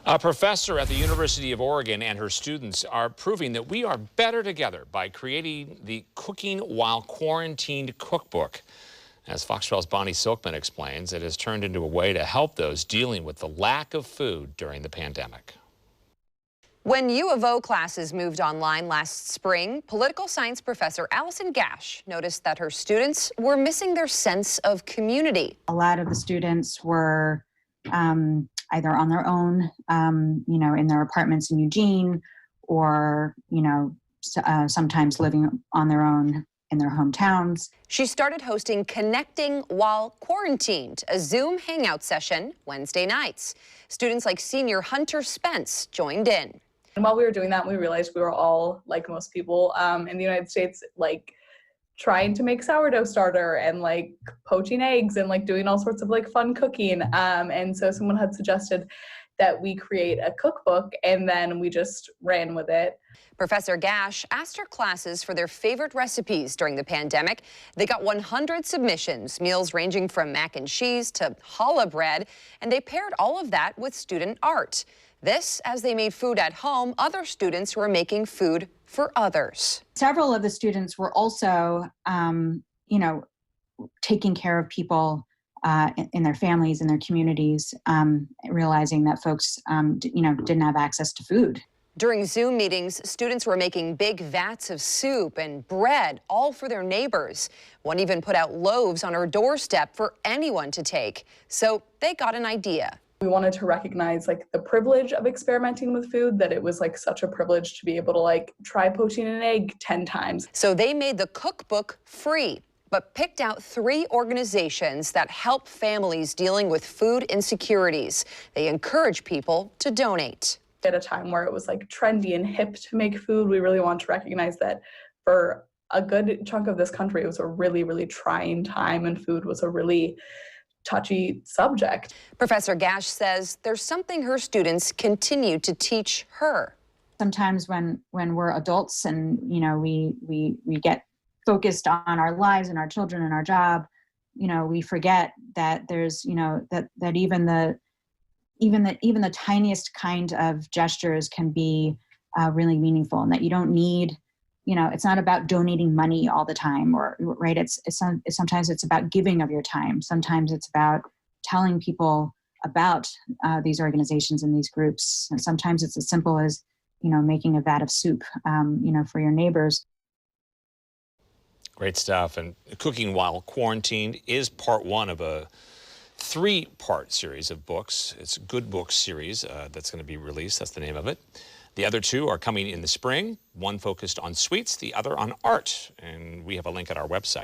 A professor at the University of Oregon and her students are proving that we are better together by creating the Cooking While Quarantined cookbook. As Fox 12's Bonnie Silkman explains, it has turned into a way to help those dealing with the lack of food during the pandemic. When U of O classes moved online last spring, political science professor Allison Gash noticed that her students were missing their sense of community. A lot of the students were either on their own, in their apartments in Eugene, or, sometimes living on their own in their hometowns. She started hosting Connecting While Quarantined, a Zoom hangout session Wednesday nights. Students like senior Hunter Spence joined in. And while we were doing that, we realized we were all, like most people in the United States, trying to make sourdough starter and poaching eggs and doing all sorts of fun cooking. And so someone had suggested that we create a cookbook, and then we just ran with it. Professor Gash asked her classes for their favorite recipes during the pandemic. They got 100 submissions, meals ranging from mac and cheese to challah bread, and they paired all of that with student art. This, as they made food at home, other students were making food for others. Several of the students were also, taking care of people in their families, in their communities, realizing that folks, didn't have access to food. During Zoom meetings, students were making big vats of soup and bread, all for their neighbors. One even put out loaves on her doorstep for anyone to take. So they got an idea. We wanted to recognize the privilege of experimenting with food, that it was such a privilege to be able to try poaching an egg 10 times. So they made the cookbook free, but picked out 3 organizations that help families dealing with food insecurities. They encourage people to donate. At a time where it was trendy and hip to make food, we really want to recognize that for a good chunk of this country, it was a really, really trying time, and food was a really touchy subject. Professor Gash says there's something her students continue to teach her. Sometimes when we're adults and we get focused on our lives and our children and our job, we forget that there's that even the tiniest kind of gestures can be really meaningful, and that you don't need, it's not about donating money all the time, right? Sometimes it's about giving of your time. Sometimes it's about telling people about these organizations and these groups. And sometimes it's as simple as, making a vat of soup, for your neighbors. Great stuff. And Cooking While Quarantined is part 1 of a 3-part series of books. It's a Good Books series that's going to be released. That's the name of it. The other 2 are coming in the spring, one focused on sweets, the other on art. And we have a link at our website.